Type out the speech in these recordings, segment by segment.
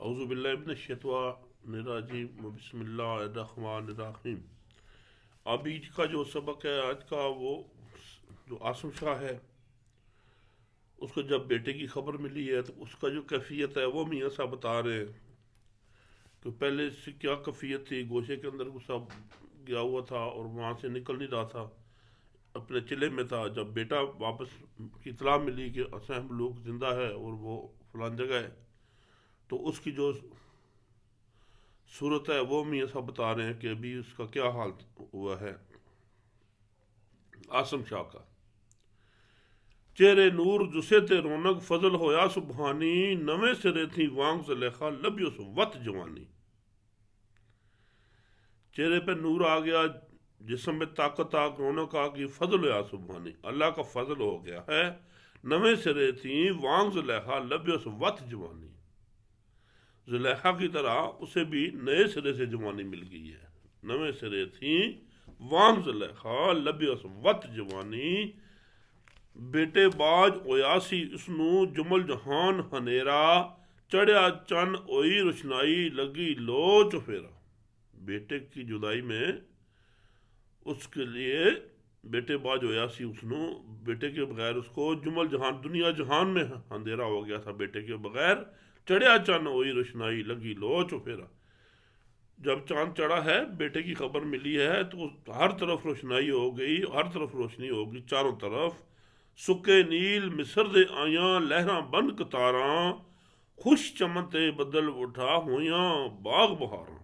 اعوذ باللہ من الشیطان الرجیم بسم اللہ الرحمن الرحیم۔ ابھی کا جو سبق ہے آج کا، وہ جو عاصم شاہ ہے، اس کو جب بیٹے کی خبر ملی ہے تو اس کا جو کیفیت ہے وہ میاں صاحب بتا رہے ہیں کہ پہلے سے کیا کیفیت تھی۔ گوشے کے اندر غصہ گیا ہوا تھا اور وہاں سے نکل نہیں رہا تھا، اپنے چلے میں تھا۔ جب بیٹا واپس کی اطلاع ملی کہ اسحم لوگ زندہ ہے اور وہ فلان جگہ ہے، تو اس کی جو صورت ہے وہ میاں صاحب بتا رہے ہیں کہ ابھی اس کا کیا حال ہوا ہے عاصم شاہ کا۔ چہرے نور جسے تے رونق فضل ہویا سبحانی، نویں سرے تھی وانگ زلیخا لبیو سو وت جوانی۔ چہرے پہ نور آ گیا، جسم میں طاقت آ، رونق آ گئی، فضل ہویا سبحانی، اللہ کا فضل ہو گیا ہے۔ نویں سرے تھی وانگ زلیخا لبیو سو وت جوانی، زلیخا کی طرح اسے بھی نئے سرے سے جوانی مل گئی ہے۔ نویں سرے تھی وانگ زلیخا لبیو سو وت جوانی، بیٹے باج اویاسی اسنو جمل جہان ہنیرا، چڑھیا چن اوئی روشنائی لگی لو چفیرا۔ بیٹے کی جدائی میں اس کے لیے بیٹے باج اویاسی اسنو، بیٹے کے بغیر اس کو جمل جہان، دنیا جہان میں اندھیرا ہو گیا تھا بیٹے کے بغیر۔ چڑھیا چن ہوئی روشنائی لگی لو چفیرا، جب چاند چڑھا ہے، بیٹے کی خبر ملی ہے تو ہر طرف روشنائی ہو گئی، ہر طرف روشنی ہو گئی چاروں طرف۔ سکے نیل مصر دے آیاں لہراں بن کتاراں، خوش چمن تے بدل اٹھا ہویاں باغ بہاراں۔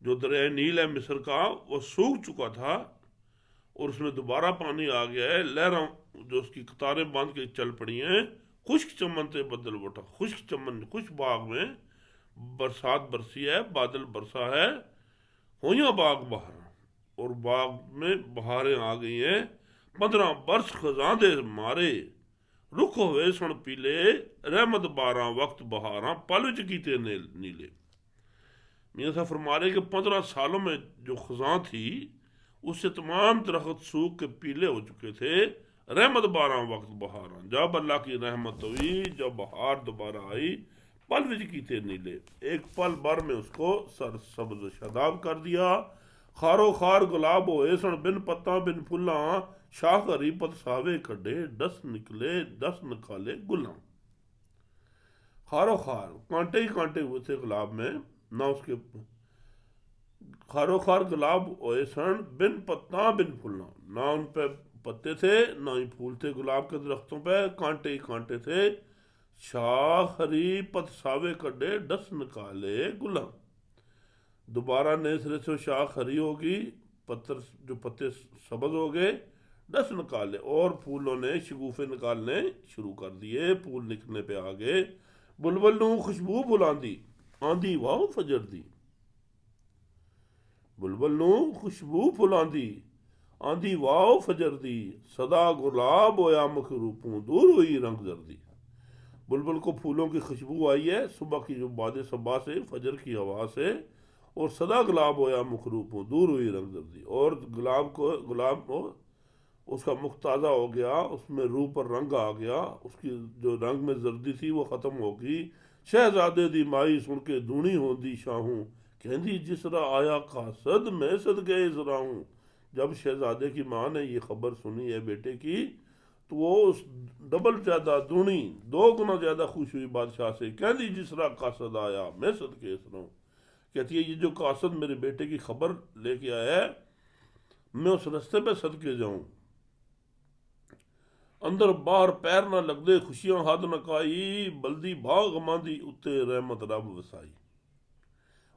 جو دریائے نیل ہے مصر کا، وہ سوکھ چکا تھا اور اس میں دوبارہ پانی آ گیا ہے، لہراں جو اس کی قطاریں باندھ کے چل پڑی ہیں۔ خشک چمن تے بدل اٹھا، خشک چمن، خشک باغ میں برسات برسی ہے، بادل برسا ہے، ہویاں باغ بہاراں، اور باغ میں بہاریں آ گئی ہیں۔ 15 برس خزاں دے مارے، رخ ہوئے سن پیلے، رحمت باراں وقت بہاراں پل وچ کیتے نیلے۔ میاں صاحب فرما رہے کہ 15 سالوں میں جو خزاں تھی، اس سے تمام درخت سوکھ کے پیلے ہو چکے تھے۔ رحمت باراں وقت بہاراں، جب اللہ کی رحمت ہوئی، جب بہار دوبارہ آئی، پل وچ کیتے نیلے، ایک پل بھر میں اس کو سر سبز و شاداب کر دیا۔ خارو خار گلاب ہوئے سن بن پتاں بن پھلاں، شاخ ہری پت ساوے کھڈے، ڈس نکلے ڈس نکالے گلاں۔ خارو خار، کانٹے ہی کانٹے ہوئے تھے گلاب میں، نہ اس کے خارو خار گلاب ہوئے سن بن پتاں بن پھلاں، نہ ان پہ پتے تھے نہ ہی پھول تھے گلاب کے درختوں پہ، کانٹے ہی کانٹے تھے۔ شاخ ہری پت ساوے کڈے، ڈس نکالے گلاں۔ دوبارہ نئے سرے سے شاخ ہری ہوگی، پتر جو پتے سبز ہو گئے، ڈس نکالے، اور پھولوں نے شگوفے نکالنے شروع کر دیے، پھول نکلنے پہ آ گئے۔ بلبل نو خوشبو بلاندی، آندھی واہ فجر دی۔ بلبل نو خوشبو پھلاندی، آندھی واہ فجر دی، صدا گلاب ہویا مخروپوں، دور ہوئی رنگ زردی۔ بلبل کو پھولوں کی خوشبو آئی ہے، صبح کی جو باد صبا سے، فجر کی ہوا سے، اور صدا گلاب ہویا مخروپوں، دور ہوئی رنگ زردی، اور گلاب کو اس کا مخ تازہ ہو گیا، اس میں روح پر رنگ آ گیا، اس کی جو رنگ میں زردی تھی وہ ختم ہو گئی۔ شہزادے دی مائی سن کے دھونی ہوندی شاہوں، کہندی جس طرح آیا قاصد میں صدقے ازرا ہوں۔ جب شہزادے کی ماں نے یہ خبر سنی ہے بیٹے کی، تو وہ اس ڈبل زیادہ دونی، 2 گنا زیادہ خوش ہوئی بادشاہ سے، کہندی جس طرح قاصد آیا میں صدقے ازرا ہوں۔ کہتی ہے یہ جو قاصد میرے بیٹے کی خبر لے کے آیا ہے، میں اس رستے پہ صدقے جاؤں۔ اندر باہر پیر نہ لگ دے، خوشیاں حد نہ کائی، بلدی باغ ماندی اتے رحمت رب وسائی۔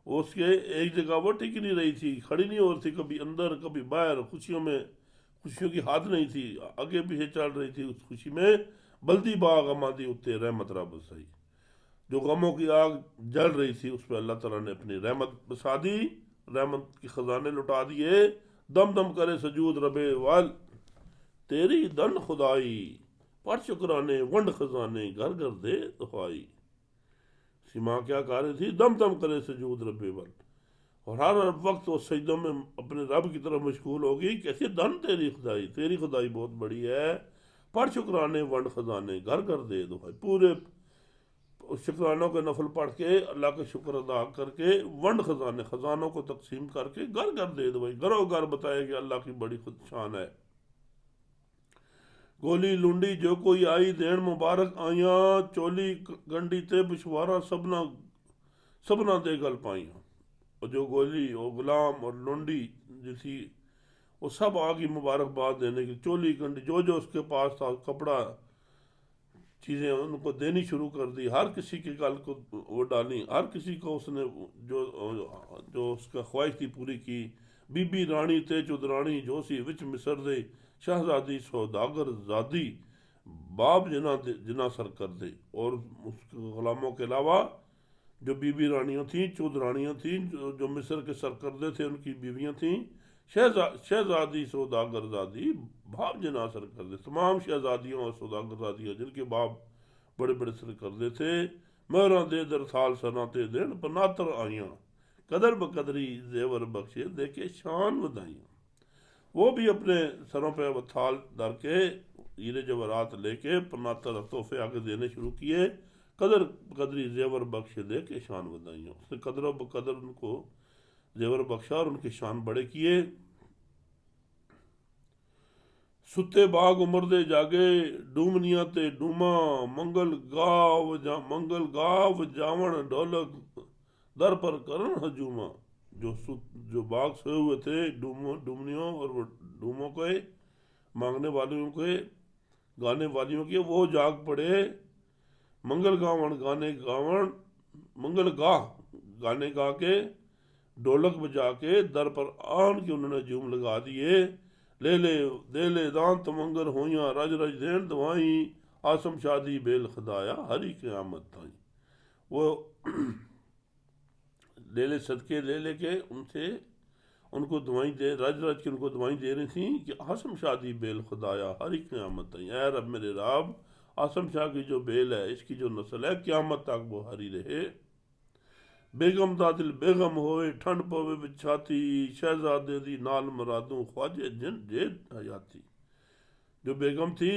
اس کے ایک جگہ وہ ٹک نہیں رہی تھی، کھڑی نہیں ہو رہی تھی، کبھی اندر کبھی باہر، خوشیوں کی حد نہیں تھی، آگے پیچھے چل رہی تھی اس خوشی میں۔ بلدی باغ ماندی اتے رحمت رب وسائی، جو غموں کی آگ جل رہی تھی اس پہ اللہ تعالیٰ نے اپنی رحمت بسا دی، رحمت کے خزانے لٹا دیے۔ دم دم کرے سجود ربے وال، تیری دن خدائی، پڑھ شکرانے ونڈ خزانے، گھر گھر دے دعائی۔ ماں کیا کہہ رہی تھی؟ دم دم کرے سجود ربے وال، اور ہر وقت وہ سجدوں میں اپنے رب کی طرف مشغول ہوگی۔ کیسی دن تیری خدائی، تیری خدائی بہت بڑی ہے۔ پڑھ شکرانے ونڈ خزانے، گھر گھر دے دعائی، پورے شکرانوں کے نفل پڑھ کے اللہ کا شکر ادا کر کے ونڈ خزانوں کو تقسیم کر کے گھر گھر دے دو بھائی، گھروں گھر بتائے کہ اللہ کی بڑی خود شان ہے۔ گولی لنڈی جو کوئی آئی دین مبارک آیاں، چولی گنڈی تے پچھوارا سبنا دے گل پائیاں۔ اور جو گولی اور غلام اور لنڈی جو تھی وہ سب آگی مبارکباد دینے کی، چولی گنڈی جو اس کے پاس تھا کپڑا چیزیں ان کو دینی شروع کر دی، ہر کسی کے گل کو وہ ڈالی، ہر کسی کو اس نے جو اس کا خواہش تھی پوری کی۔ بی بی رانی تے چودرانی جو سی وچ مصر دے، شہزادی سوداگر زادی باب جنا سر کر دے۔ اور اس کے غلاموں کے علاوہ جو بی بی رانیاں تھیں، چودرانیاں تھیں، جو مصر کے سرکردے تھے ان کی بیویاں تھیں، شہزادی سوداگر زادی باپ جنا سرکردے، تمام شہزادیوں اور سوداگر زادیاں جن کے باپ بڑے بڑے سرکردے تھے، مہراں دے در سال سناتے دن پناتر آئیاں، قدر بقدری زیور بخشے دے کے شان ودائیاں۔ وہ بھی اپنے سروں پہ تھال در کے ہیرے جواہرات لے کے پناتر تحفے آگے دینے شروع کیے، قدر بقدری زیور بخشے دے کے شان ودائیاں۔ اس نے قدر و بقدر ان کو زیور بخشا اور ان کے شان بڑے کیے۔ ستے باغ عمر دے جاگے، ڈومنیاں تے ڈوما، منگل گاو جاون ڈولک در پر کرن ہجوما۔ جو باغ سوئے ہوئے تھے ڈومنیوں اور ڈوموں کے مانگنے والیوں کے گانے والیوں کے، وہ جاگ پڑے، منگل گاہ گانے گا کے، ڈولک بجا کے در پر آن کے انہوں نے جوم لگا دیے۔ لے لے دان تمنگر ہویاں، رج رج دین دوائیں، آسم شادی بیل خدایا ہری قیامت تائیں۔ وہ لے صدقے لے کے ان کو دعائیں دے، رج رج کے ان کو دعائیں دے رہی تھیں کہ آسم شادی بیل خدایا ہری قیامت تائیں، اے رب میرے رب، آسم شاہ کی جو بیل ہے، اس کی جو نسل ہے، قیامت تک وہ ہری رہے۔ بیگم دا دل بیگم ہوئے، ٹھنڈ پوے بچھاتی، شہزادے دی نال مرادوں خواجے جن جیت حیاتی۔ جو بیگم تھی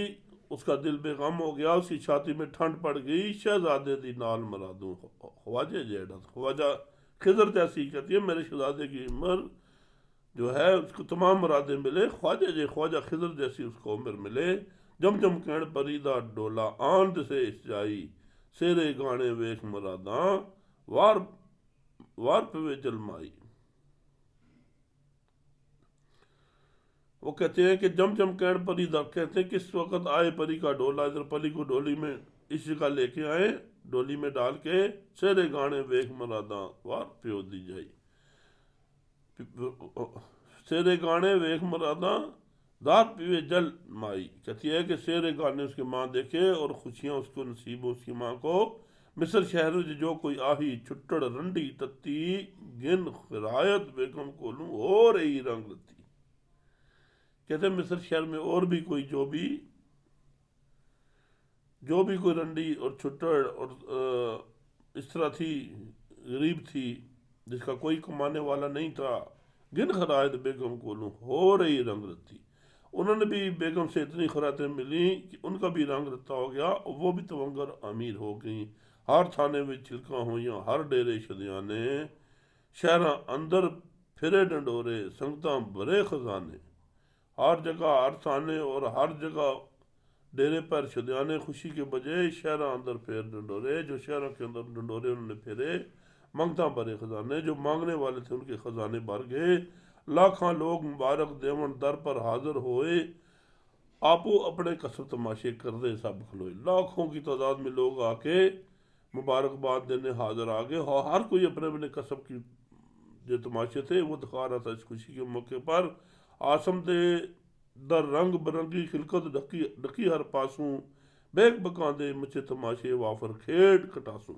اس کا دل بے غم ہو گیا، اس کی چھاتی میں ٹھنڈ پڑ گئی، شہزادے دی نال مرادوں خواجے جیڑ، خواجہ خضر جیسی کہتی ہے میرے شہزادے کی عمر جو ہے اس کو تمام مرادیں ملے، خواجہ خضر جیسی اس کو عمر ملے۔ جم جم کہن پریدہ ڈولا، آند سے اس جائی، سیرے گانے ویخ مراداں، وار پہ جلمائی۔ وہ کہتے ہیں کہ جم جم کہن پری دا، کہتے ہیں کس وقت آئے پری کا ڈولا، ادھر پری کو ڈولی میں اس جگہ لے کے آئے، ڈولی میں ڈال کے، سیرے گانے ویخ مراداں وار پیو دی جائی، سیرے گانے ویخ مراداں دار پیوے جل مائی۔ کہتی ہے کہ سیرے گانے اس کی ماں دیکھے اور خوشیاں اس کو نصیب ہو اس کی ماں کو۔ مصر شہر جو کوئی آہی چھٹڑ رنڈی تتی، گن خرایت بیگم کولوں ہو رہی رنگ لتی۔ کہتے ہیں مصر شہر میں اور بھی کوئی جو بھی کوئی رنڈی اور چھٹڑ اور اس طرح تھی، غریب تھی، جس کا کوئی کمانے والا نہیں تھا، گن خرایت بیگم کولوں ہو رہی رنگ رتی، انہوں نے بھی بیگم سے اتنی خراتیں ملیں کہ ان کا بھی رنگ رتا ہو گیا، وہ بھی تونگر امیر ہو گئیں۔ ہر تھانے میں چھلکاں ہویاں، ہر ڈیرے شدیانے، شہراں اندر پھرے ڈنڈورے، سنگتاں بھرے خزانے۔ ہر جگہ ہر تھانے اور ہر جگہ ڈیرے پر شدیانے خوشی کے بجائے شہراں اندر پھیر ڈنڈورے، جو شہروں کے اندر ڈنڈورے انہوں نے پھیرے، منگتاں بھرے خزانے، جو مانگنے والے تھے ان کے خزانے بھر گئے۔ لاکھاں لوگ مبارک دیون در پر حاضر ہوئے، آپو اپنے کسب تماشے کردے سب کھلوئے۔ لاکھوں کی تعداد میں لوگ آ کے مبارکباد دینے حاضر آ گئے، اور ہر کوئی اپنے اپنے کسب کی جو تماشے تھے وہ دکھا رہا تھا اس خوشی کے موقع پر۔ آسم دے در رنگ برنگی خلقت ڈکی ہر پاسوں، بیک بکاں دے مچے تماشے وافر کھیڑ کٹاسوں۔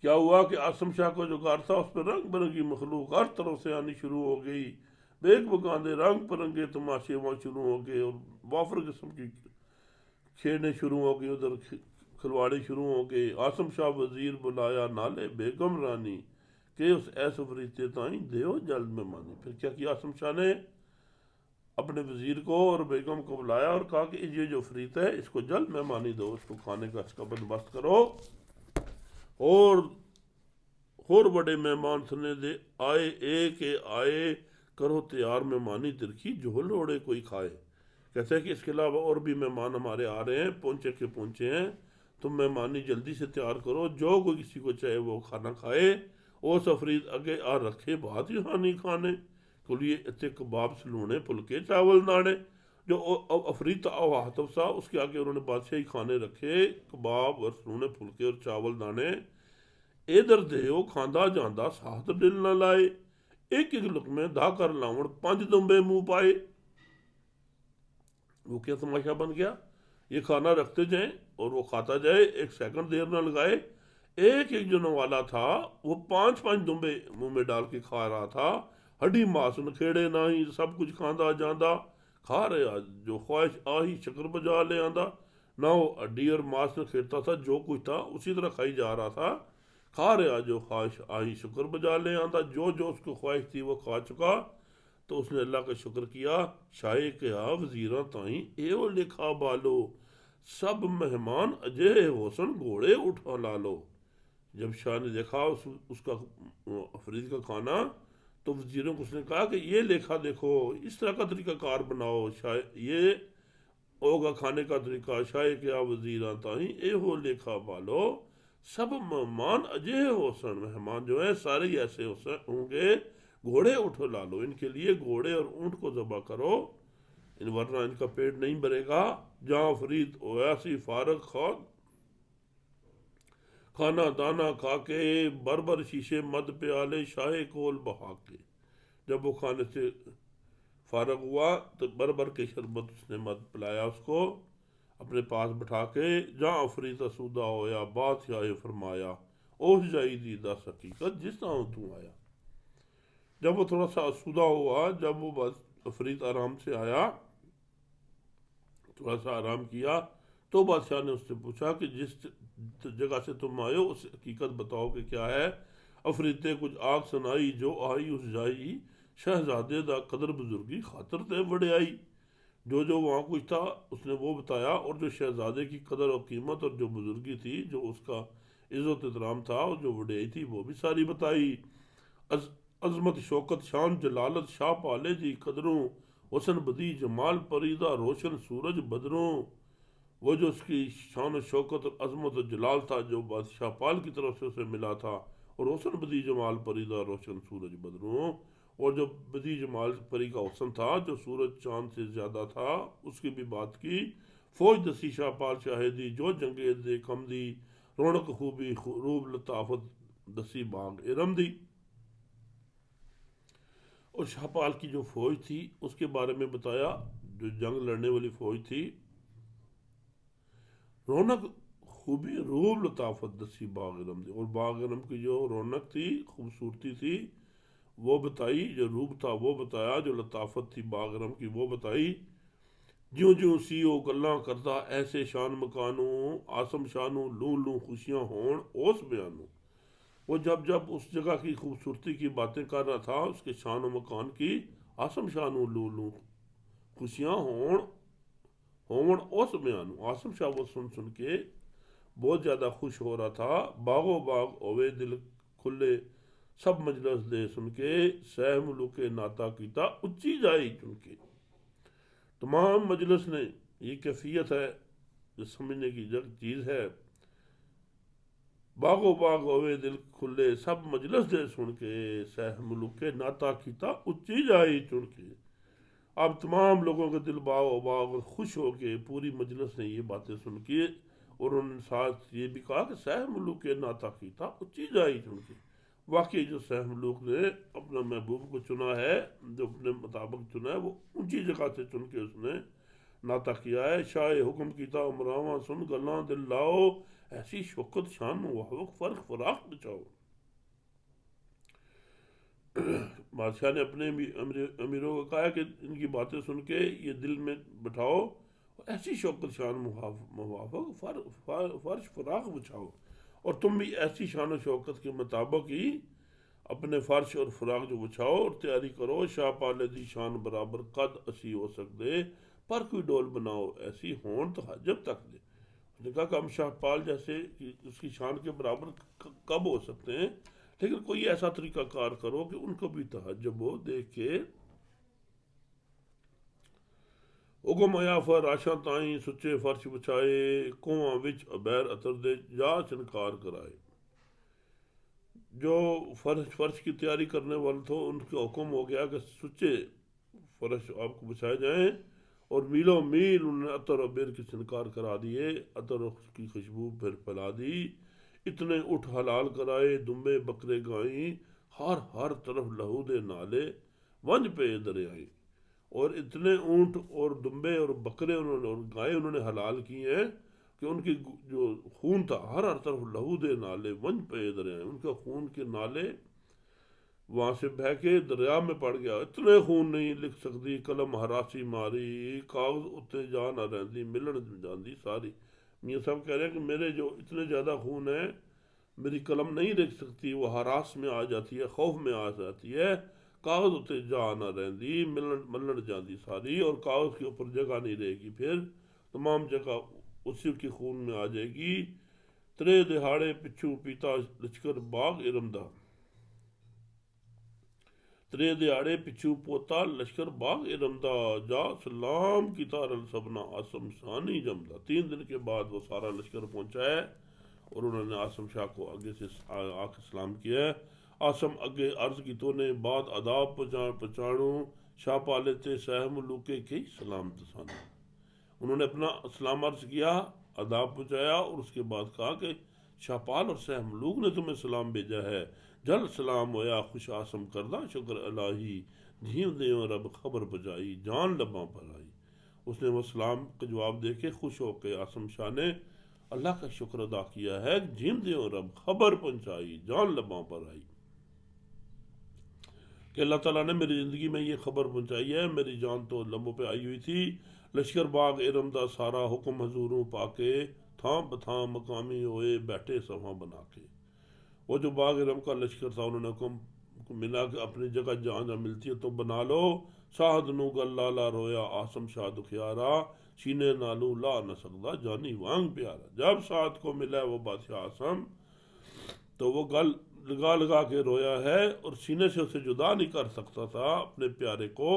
کیا ہوا کہ آسم شاہ کو جو گھر تھا اس پہ رنگ برنگی مخلوق ہر طرف سے آنی شروع ہو گئی، بیک بکاں دے رنگ برنگے تماشے وہاں شروع ہو گئے، اور وافر قسم کی کھیڑنے شروع ہو گئی، ادھر کھلواڑے شروع ہو گئے۔ آسم شاہ وزیر بلایا نالے بیگم رانی، کہ اس ایسے فریتے تائیں دیو جلد میں مانی۔ پھر کیا کیا آسم شاہ نے؟ اپنے وزیر کو اور بیگم کو بلایا اور کہا کہ یہ جو افریت ہے اس کو جلد مہمانی دو، اس کو کھانے کا اس کا بندوبست کرو، اور بڑے مہمان سنے دے آئے ایک آئے، کرو تیار مہمانی ترکھی، جو لوڑے کوئی کھائے۔ کہتے ہیں کہ اس کے علاوہ اور بھی مہمان ہمارے آ رہے ہیں، پہنچے ہیں، تم مہمانی جلدی سے تیار کرو، جو کوئی کسی کو چاہے وہ کھانا کھائے۔ اس افرید اگے آ رکھے بات ہی ہانی کھانے، کلیے اتنے کباب سلونے پھلکے چاول دانے۔ جو افرید حاتف سا، اس کے آگے انہوں نے بادشاہی کھانے رکھے، کباب اور سلونے پھلکے اور چاول دانے۔ ادھر دیو کھاندہ جاندہ ساتھ دل نہ لائے، ایک ایک لقمے دھا کر لاوڑ 5 دمبے منہ پائے۔ وہ کیا تماشا بن گیا؟ یہ کھانا رکھتے جائیں اور وہ کھاتا جائے، ایک سیکنڈ دیر نہ لگائے۔ ایک ایک جو نوالا تھا وہ 5 دمبے منہ میں ڈال کے کھا رہا تھا، ہڈی ماس نکھیڑے نہ ہی، سب کچھ کھاندہ جاندہ کھا رہا، جو خواہش آہی شکر بجا لے آندہ۔ نہ وہ ہڈی اور ماس نکھیڑتا تھا، جو کچھ تھا اسی طرح کھائی جا رہا تھا، کھا رہا، جو خواہش آہی شکر بجا لے آندہ۔ جو جو اس کو خواہش تھی وہ کھا چکا، تو اس نے اللہ کا شکر کیا۔ شاہ کہا وزیراں تائیں ایو لکھا بالو، سب مہمان اجے حسن گھوڑے اٹھا لالو۔ جب شاہ نے دیکھا اس کا افرید کا کھانا، تو وزیروں کو اس نے کہا کہ یہ لکھا دیکھو، اس طرح کا طریقہ کار بناؤ، یہ ہوگا کھانے کا طریقہ۔ شاہ کیا وزیراں تائیں ایو لکھا بالو، سب مہمان اجے حسن، مہمان جو ہے سارے ہی ایسے ہوں گے، گھوڑے اٹھو لالو، ان کے لیے گھوڑے اور اونٹ کو ذبح کرو، ورنہ ان کا پیٹ نہیں بھرے گا۔ جہاں فرید اویسی فارغ خان کھانا دانا کھا کے، بربر شیشے مد پیالے شاہ کول بہا کے۔ جب وہ کھانے سے فارغ ہوا تو بربر کے شربت اس نے مد پلایا اس کو اپنے پاس بٹھا کے۔ جہاں فرید اسودہ ہویا بادشاہ فرمایا، اوش جائی دی دس حقیقت جس طرح تو آیا۔ جب وہ تھوڑا سا اسودہ ہوا، جب وہ افرید آرام سے آیا، تھوڑا سا آرام کیا، تو بادشاہ نے اس سے پوچھا کہ جس جگہ سے تم آئے ہو اس حقیقت بتاؤ کہ کیا ہے۔ افرید تے کچھ آگ سنائی، جو آئی اس جائی، شہزادے دا قدر بزرگی خاطر تے وڈیائی۔ جو وہاں کچھ تھا اس نے وہ بتایا، اور جو شہزادے کی قدر اور قیمت اور جو بزرگی تھی، جو اس کا عزت احترام تھا اور جو وڈیائی تھی، وہ بھی ساری بتائی۔ عظمت شوکت شان جلالت شاہ پالے جی قدروں، حسن بدی جمال پریدہ روشن سورج بدروں۔ وہ جو اس کی شان و شوکت اور عظمت و جلال تھا، جو بادشاہ پال کی طرف سے اسے ملا تھا، اور حسن بدی جمال پریدہ روشن سورج بدروں، اور جو بدی جمال پری کا حسن تھا جو سورج چاند سے زیادہ تھا، اس کی بھی بات کی۔ فوج دسی شاہ پال شاہدی، جو جنگے دے کم دی، رونق خوبی روب لطافت دسی باغ ارم دی۔ اور شاہ پال کی جو فوج تھی اس کے بارے میں بتایا، جو جنگ لڑنے والی فوج تھی، رونق خوبی روب لطافت دسی باغ ارم دی، اور باغ ارم کی جو رونق تھی، خوبصورتی تھی، وہ بتائی، جو روب تھا وہ بتایا، جو لطافت تھی باغ ارم کی وہ بتائی۔ جیوں جیوں سیو گلاں کردا ایسے شان مکانوں، آسم شانوں لوں لوں خوشیاں ہون اوس بیانوں۔ وہ جب اس جگہ کی خوبصورتی کی باتیں کر رہا تھا، اس کے شان و مکان کی، آسم شانوں لوں لوں خوشیاں ہون اوس بیانوں، آسم شاہ وہ سن کے بہت زیادہ خوش ہو رہا تھا۔ باغو باغ ہوئے دل کھلے، سب مجلس دے سن کے، سہ ملوک ناتا کیتا اچھی جائی چن کے۔ تمام مجلس نے، یہ کیفیت ہے، جو سمجھنے کی چیز ہے، باغو باغ ہوئے دل کھلے، سب مجلس دے سن کے، سہ ملوک ناتا کیتا اچھی جائی چن کے۔ اب تمام لوگوں کے دل باغ و باغ خوش ہو کے، پوری مجلس نے یہ باتیں سن کے، اور انہوں نے ساتھ یہ بھی کہا کہ سہ ملوک ناتا کیتا اچھی جائی چن کے۔ واقعی جو سہ ملوک نے اپنا محبوب کو چنا ہے، جو اپنے مطابق چنا ہے، وہ اونچی جگہ سے چن کے اس نے ناتا کیا ہے۔ شاہ حکم کیتا عمراواں سن گلاں دل لاؤ، ایسی شوکت شان موافق فرق فراق بچاؤ۔ بادشاہ نے اپنے امیروں کو کہا کہ ان کی باتیں سن کے یہ دل میں بٹھاؤ، ایسی شوکت شان موافق فرش فراق بچھاؤ، اور تم بھی ایسی شان و شوکت کے مطابق ہی اپنے فرش اور فراق جو بچھاؤ اور تیاری کرو، شاہ پالے دی شان برابر قد اسی ہو سکتے، پر کوئی ڈول بناؤ ایسی ہون تو حجب تک دے۔ اس نے کہا کہ ہم شاہ پال جیسے اس کی شان کے برابر کب ہو سکتے ہیں، لیکن کوئی ایسا طریقہ کار کرو کہ ان کو بھی تعجب ہو دیکھ کے۔ حکم آیا فر راشاں تائیں سچے فرش بچھائے، کنواں وچ ابیر اتر دے جا چنکار کرائے۔ جو فرش کی تیاری کرنے والے تھے ان کا حکم ہو گیا کہ سچے فرش آپ کو بچھائے جائیں، اور میلوں میل انہوں نے عطر و بیر کے سنکار کرا دیے، عطر کی خوشبو پھر پھیلا دی۔ اتنے اٹھ حلال کرائے دمبے بکرے گائیں، ہر طرف لہو دے نالے ونج پہ دریائیں۔ اور اتنے اونٹ اور دمبے اور بکرے انہوں نے اور گائے انہوں نے حلال کی ہیں کہ ان کی جو خون تھا ہر طرف لہو دے نالے ونج پہ دریائیں، ان کا خون کے نالے وہاں سے بہہ کے دریا میں پڑ گیا۔ اتنے خون نہیں لکھ سکتی قلم ہراسی ماری، کاغذ اتنے جا نہ رہندی ملن جاندی ساری۔ میاں صاحب کہہ رہے ہیں کہ میرے جو اتنے زیادہ خون ہے میری قلم نہیں لکھ سکتی، وہ ہراس میں آ جاتی ہے، خوف میں آ جاتی ہے، کاغذ اتنے جا نہ رہندی ملن جاندی ساری، اور کاغذ کے اوپر جگہ نہیں رہے گی، پھر تمام جگہ اسی کی خون میں آ جائے گی۔ ترے دہاڑے پچھو پیتا لشکر باغ ارمدا، ترے دیہڑے پچھو پوتا لشکر باغ ارمدا، جا سلام کی تارل سبنا آسم شانی جمدا۔ 3 دن کے بعد وہ سارا لشکر پہنچا ہے اور انہوں نے آسم شاہ کو آگے سے آ کے سلام کیا ہے۔ آسم اگے عرض کی تو نے بعد آداب پہچانوں، شاہ پالے تے سہ ملوکے کی سلام تسانو۔ انہوں نے اپنا سلام عرض کیا، آداب پہنچایا، اور اس کے بعد کہا کہ شاہ پال اور سہ ملوک نے تمہیں سلام بھیجا ہے۔ جل سلام ہویا خوش آسم کردہ شکر الہی، جھیم دیوں رب خبر پجائی، جان لباں پر آئی۔ اس نے وہ سلام کا جواب دے کے خوش ہو کے آسم شاہ نے اللہ کا شکر ادا کیا ہے، جھیم دیوں رب خبر پہنچائی، جان لباں پر آئی، کہ اللہ تعالیٰ نے میری زندگی میں یہ خبر پہنچائی ہے، میری جان تو لبوں پہ آئی ہوئی تھی۔ لشکر باغ ارمدا سارا حکم حضوروں پاکے، تھام بتھام مقامی ہوئے بیٹھے صفاں بنا کے۔ وہ جو باغ ارم کا لشکر تھا انہوں نے حکم ملا کہ اپنی جگہ جہاں جہاں ملتی ہے تو بنا لو۔ شاہد نو گل لالا رویا آسم شاہ دکھیارا، سینے نالو لا نہ سکتا جانی وانگ پیارا۔ جب سعد کو ملا وہ بادشاہ آسم تو وہ گل لگا کے رویا ہے اور سینے سے اسے جدا نہیں کر سکتا تھا اپنے پیارے کو۔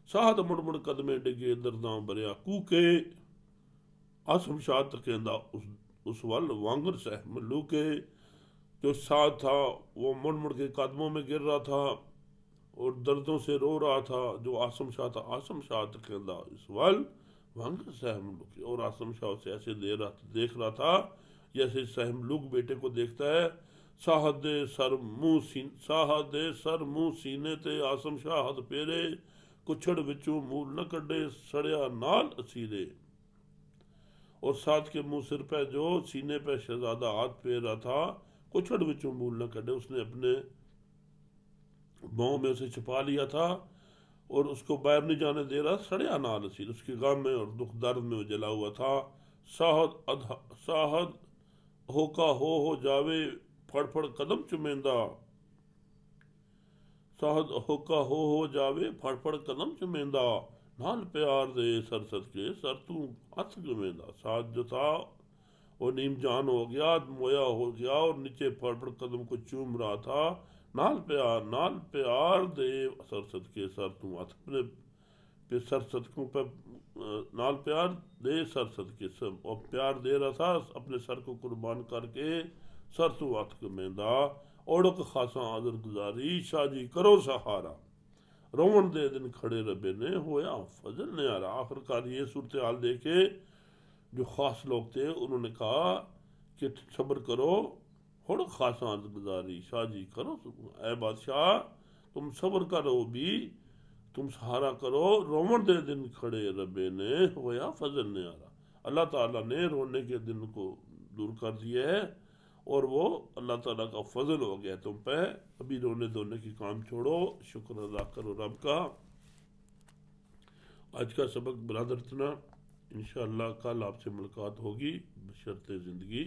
سعد مڑ مڑ قدمے ڈگے درداں بریا کوکے، آسم شاہ تکیندہ اس ول وانگر سہ ملوکے۔ جو سعد تھا وہ مڑ مڑ کے قدموں میں گر رہا تھا اور دردوں سے رو رہا تھا۔ جو آسم شاہ تھا آسم شاہ تکیندہ اس ول وانگر سہ ملوکے، اور آسم شاہ اسے ایسے دیکھ رہا تھا جیسے سہ ملوک بیٹے کو دیکھتا ہے۔ ساہد دے سر منہ سینے تے آسم شاہ ہاتھ پیرے، کچھڑ وچوں مول نہ کڈے سڑیا نال اسیرے۔ اور سعد کے منہ سر پہ جو سینے پہ شہزادہ ہاتھ پھیر رہا تھا، کچھڑ وچوں مول نہ کڈے، اس نے اپنے باؤں میں اسے چھپا لیا تھا اور اس کو باہر نہیں جانے دے رہا، سڑیا نال اسیر، اس کے غم میں اور دکھ درد میں وہ جلا ہوا تھا۔ ساہد ہوکا ہو جاوے پھڑ پھڑ قدم چمیندہ، ساہد ہوکا ہو جاوے پھڑ پھڑ قدم چمیندہ، نال پیار دے سر صدقے سر تو ہاتھ گمیندہ۔ سعد جو تھا وہ نیم جان ہو گیا، مویا ہو گیا اور نیچے پھڑ پھڑ قدم کو چوم رہا تھا۔ نال پیار دے سر صدقے سر تو ہاتھ پہ سر صدقوں پہ نال پیار دے سر صدقے سب، اور پیار دے رہا تھا اپنے سر کو قربان کر کے سر تو ہاتھ گمیندہ۔ اوڑک خاصاں آدر گزاری شاہ جی کرو سہارا، رون دے دن کھڑے ربے نے ہویا فضل نیارا۔ آخرکار یہ صورتحال دیکھے جو خاص لوگ تھے انہوں نے کہا کہ صبر کرو، اوڑک خاصاں آدر گزاری شاہ جی کرو، اے بادشاہ تم صبر کرو بھی، تم سہارا کرو، رون دے دن کھڑے ربے نے ہویا فضل نیارا۔ اللہ تعالیٰ نے رونے کے دن کو دور کر دیا ہے اور وہ اللہ تعالیٰ کا فضل ہو گیا تم پہ۔ ابھی رونے دھونے کی کام چھوڑو، شکر ادا کرو رب کا۔ آج کا سبق برادر اتنا، انشاءاللہ کل آپ سے ملاقات ہوگی بشرط زندگی۔